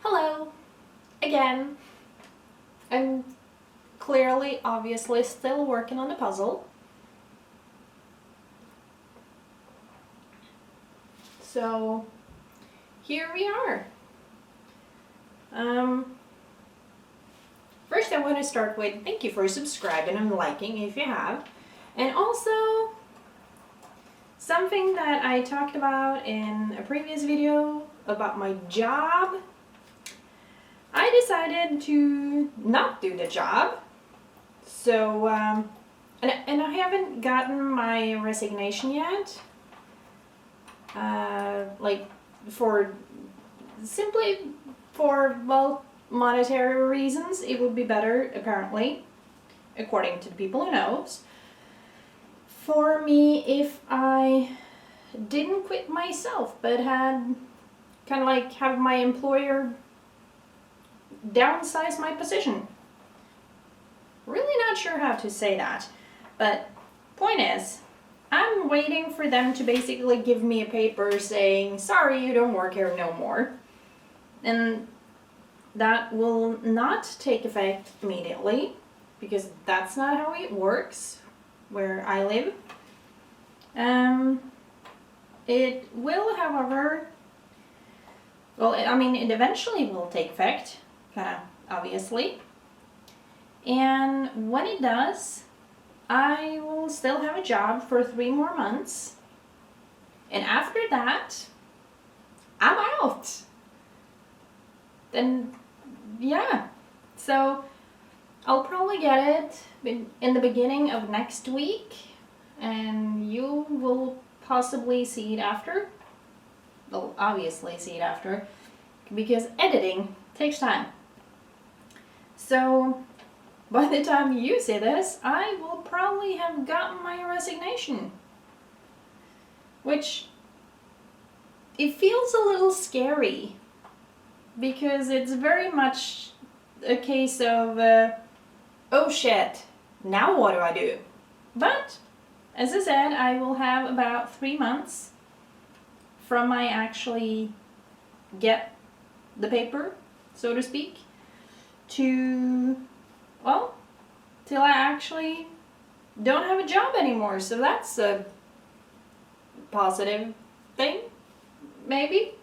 Hello, again. I'm clearly, obviously, still working on the puzzle. So, here we are. First I want to start with thank you for subscribing and liking if you have. And also, something that I talked about in a previous video about my job. I decided to not do the job. So, and I haven't gotten my resignation yet. Simply for, well, monetary reasons, it would be better, apparently, according to the people who knows, for me if I didn't quit myself, but had kind of like have my employer downsize my position. Really not sure how to say that, but point is, I'm waiting for them to basically give me a paper saying, sorry, you don't work here no more. And that will not take effect immediately, because that's not how it works where I live. It will, however, well, I mean, it eventually will take effect, kind of obviously. And when it does, I will still have a job for 3 more months. And after that, I'm out. Then, yeah. So, I'll probably get it in the beginning of next week. And you will possibly see it after. Well, obviously see it after. Because editing takes time. So, by the time you see this, I will probably have gotten my resignation. Which, it feels a little scary. Because it's very much a case of, oh shit, now what do I do? But, as I said, I will have about 3 months from I actually get the paper, so to speak, to, well, till I actually don't have a job anymore. So that's a positive thing, maybe.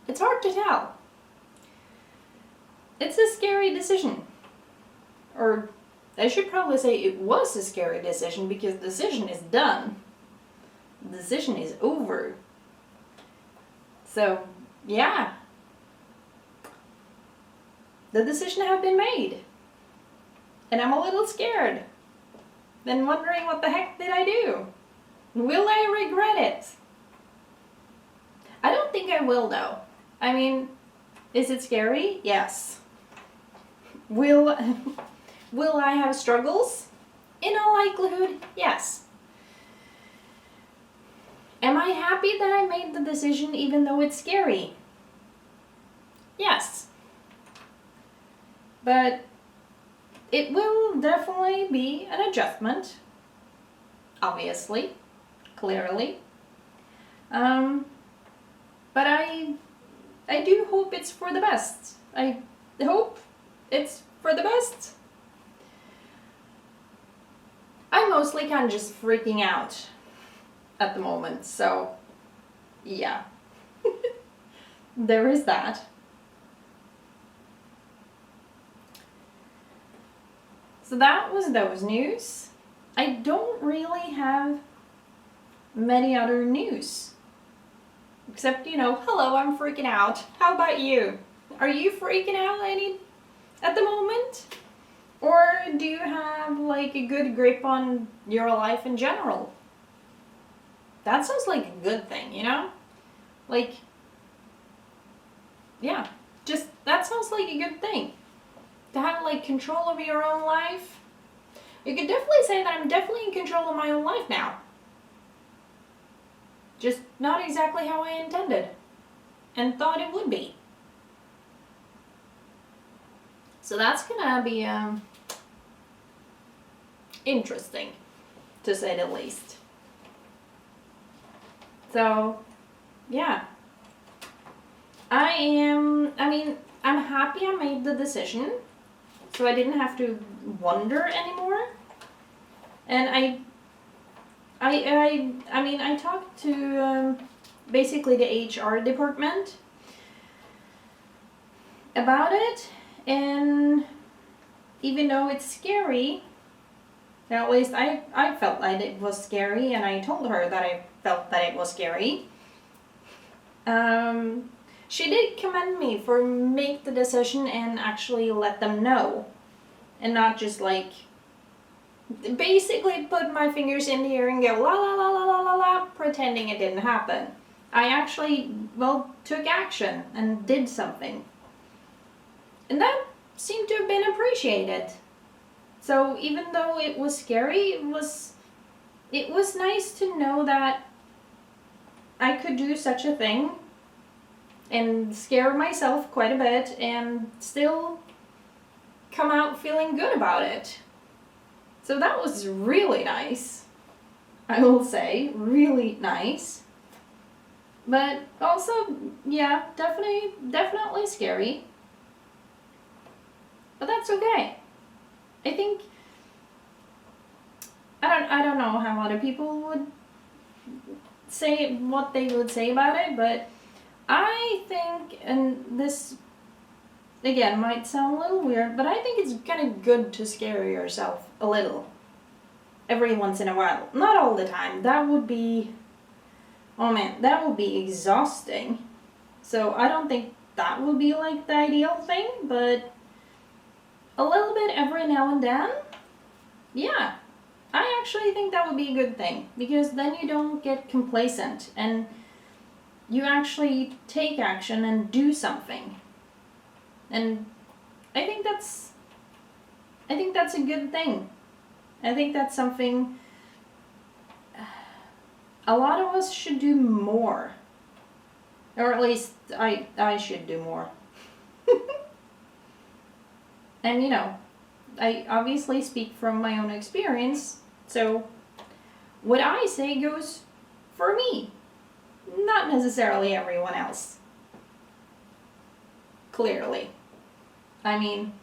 It's hard to tell. It's a scary decision. Or I should probably say it was a scary decision, because the decision is done. The decision is over. So, yeah. The decision has been made. And I'm a little scared. Then wondering what the heck did I do? Will I regret it? I don't think I will, though. I mean, is it scary? Yes. Will I have struggles? In all likelihood, yes. Am I happy that I made the decision even though it's scary? Yes. But it will definitely be an adjustment. Obviously. Clearly. But I do hope it's for the best. I hope it's for the best. I'm mostly kind of just freaking out at the moment, so yeah. There is that. So that was those news. I don't really have many other news. Except, hello, I'm freaking out. How about you? Are you freaking out at the moment? Or do you have like a good grip on your life in general? That sounds like a good thing, Like, yeah, just that sounds like a good thing. To have like control over your own life. You could definitely say that I'm definitely in control of my own life now. Just not exactly how I intended and thought it would be. So that's gonna be interesting, to say the least. So, yeah. I'm happy I made the decision, so I didn't have to wonder anymore. And I talked to basically the HR department about it, and even though it's scary, at least I felt like it was scary, and I told her that I felt that it was scary. She did commend me for make the decision and actually let them know, and not just like basically put my fingers in the air and go la la la la la la la, pretending it didn't happen. I actually, took action and did something. And that seemed to have been appreciated. So even though it was scary, it was nice to know that I could do such a thing and scare myself quite a bit and still come out feeling good about it. So that was really nice. I will say, really nice. But also, yeah, definitely scary. But that's okay. I think I don't know how other people would say what they would say about it, but I think, and this again might sound a little weird, but I think it's kind of good to scare yourself a little every once in a while. Not all the time. That would be, oh man, that would be exhausting. So I don't think that would be like the ideal thing, but a little bit every now and then, yeah, I actually think that would be a good thing, because then you don't get complacent and you actually take action and do something. And I think that's a good thing. I think that's something a lot of us should do more. Or at least I should do more. And you know, I obviously speak from my own experience, so what I say goes for me, not necessarily everyone else. Clearly. I mean,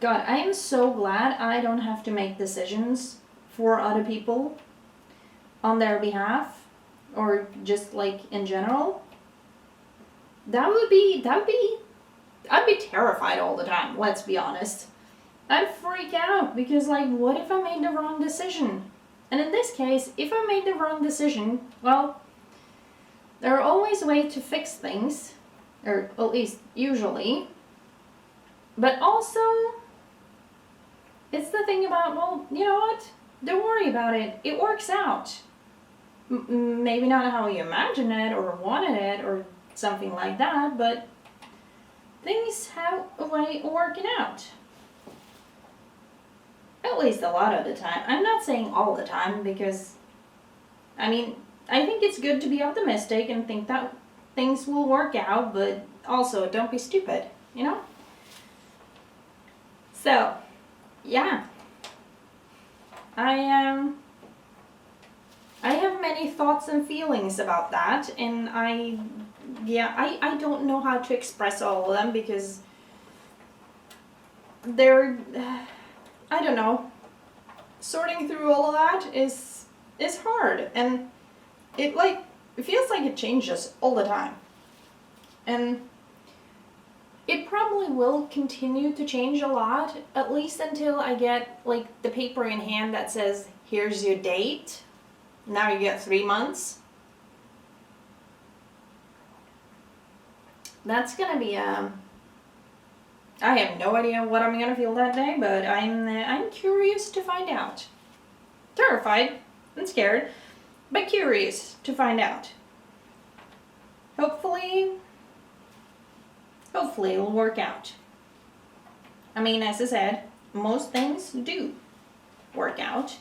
God, I am so glad I don't have to make decisions for other people on their behalf, or just like in general. I'd be terrified all the time, let's be honest. I'd freak out because, like, what if I made the wrong decision? And in this case, if I made the wrong decision, well, there are always ways to fix things, or at least usually. But also, it's the thing about, well, you know what? Don't worry about it. It works out. Maybe not how you imagined it or wanted it or something like that, but things have a way of working out. At least a lot of the time. I'm not saying all the time, because, I mean, I think it's good to be optimistic and think that things will work out, but also don't be stupid, you know? So, yeah. I have many thoughts and feelings about that, and I don't know how to express all of them, because they're, I don't know, sorting through all of that is hard, and it feels like it changes all the time, and it probably will continue to change a lot, at least until I get like the paper in hand that says, here's your date, now you get 3 months. That's gonna be I have no idea what I'm gonna feel that day, but I'm curious to find out. Terrified and scared, but curious to find out. Hopefully it'll work out. I mean, as I said, most things do work out,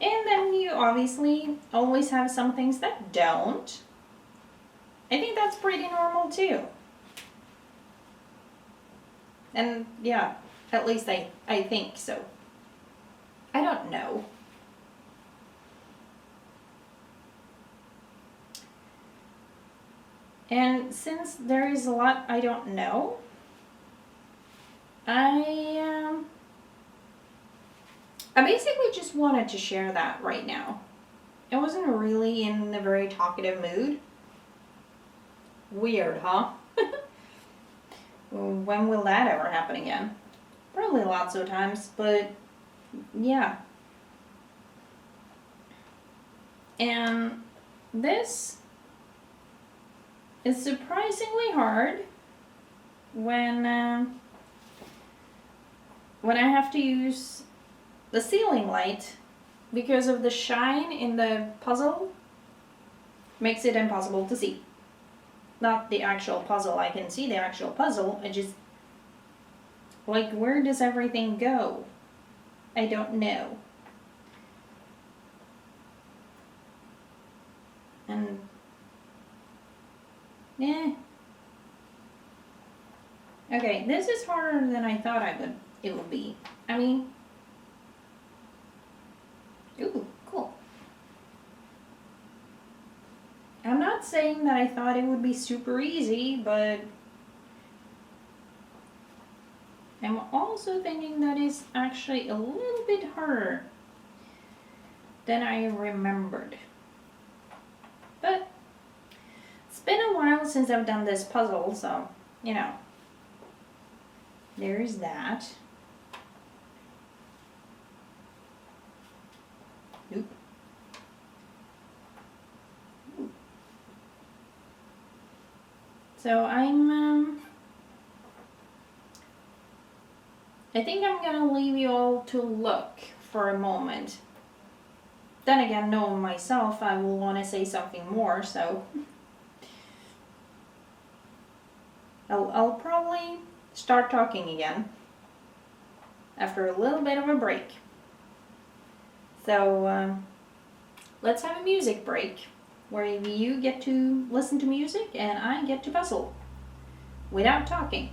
and then you obviously always have some things that don't. I think that's pretty normal too. And yeah, at least I think so. I don't know. And since there is a lot I don't know, I basically just wanted to share that right now. I wasn't really in a very talkative mood. Weird, huh? When will that ever happen again? Probably lots of times, but yeah. And this is surprisingly hard when I have to use the ceiling light, because of the shine in the puzzle makes it impossible to see. Not the actual puzzle, I can see the actual puzzle, I just, like, where does everything go? I don't know. And, okay, this is harder than I thought it would be. I mean, ooh, cool. I'm not saying that I thought it would be super easy, but I'm also thinking that it's actually a little bit harder than I remembered. But it's been a while since I've done this puzzle, so, you know, there's that. Oop. So I think I'm gonna leave you all to look for a moment. Then again, knowing myself, I will want to say something more, so I'll probably start talking again after a little bit of a break. So let's have a music break where you get to listen to music and I get to puzzle without talking.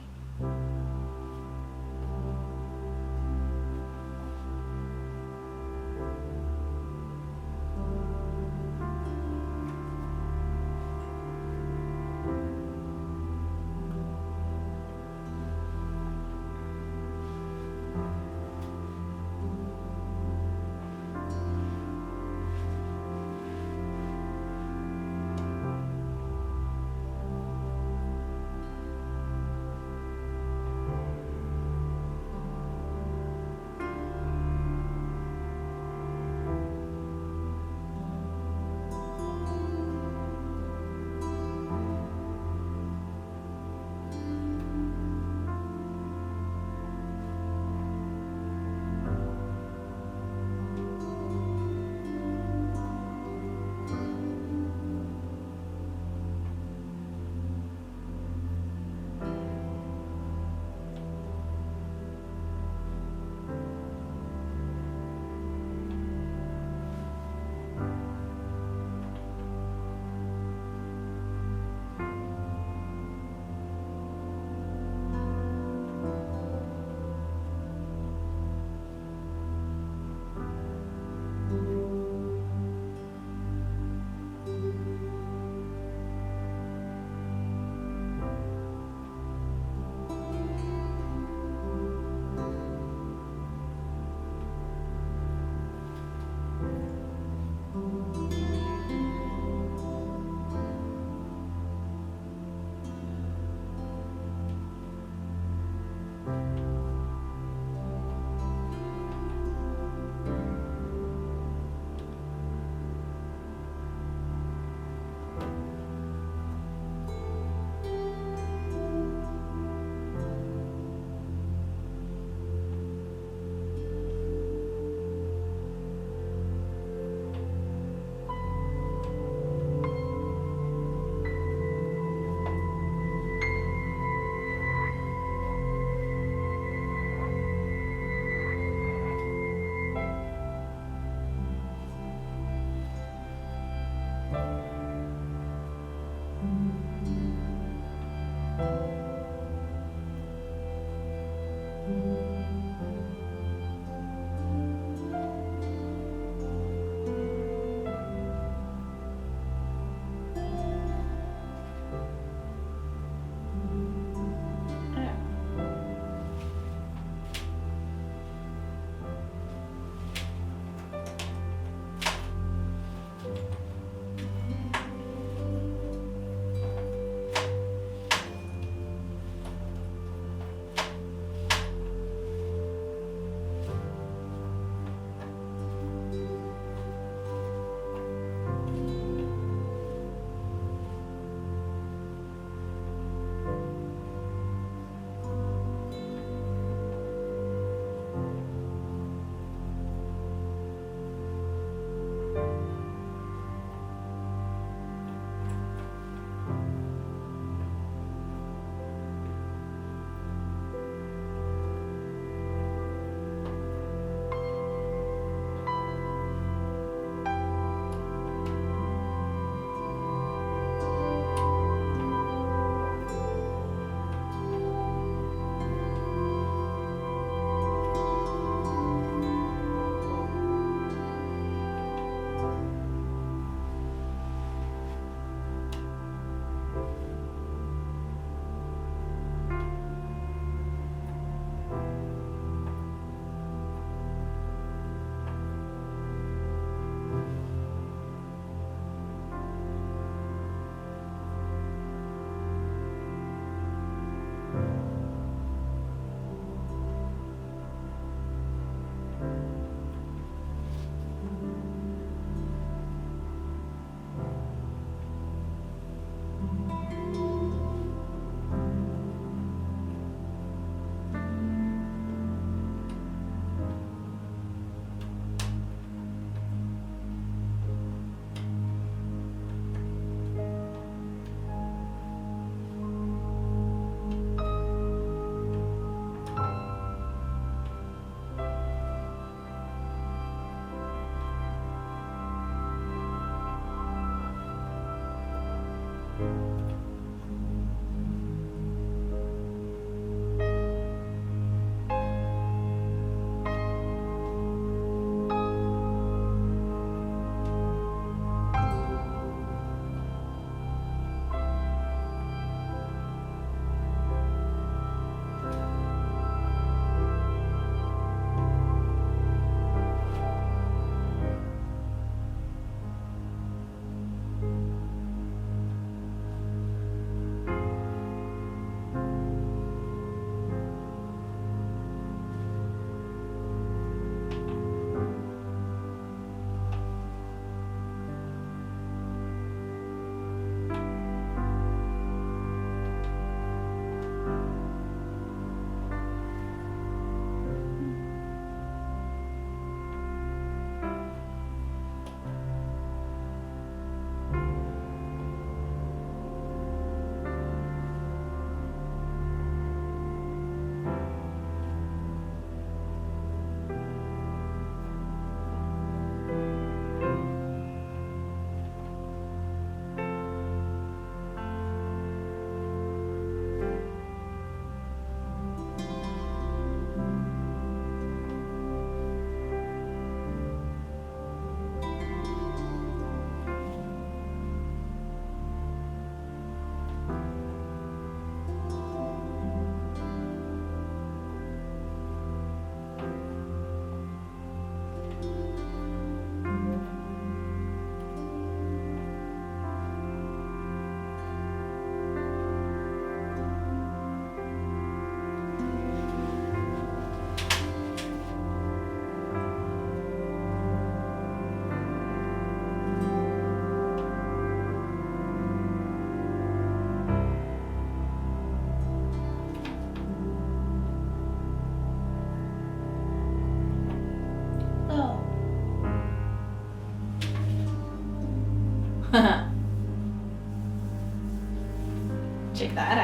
that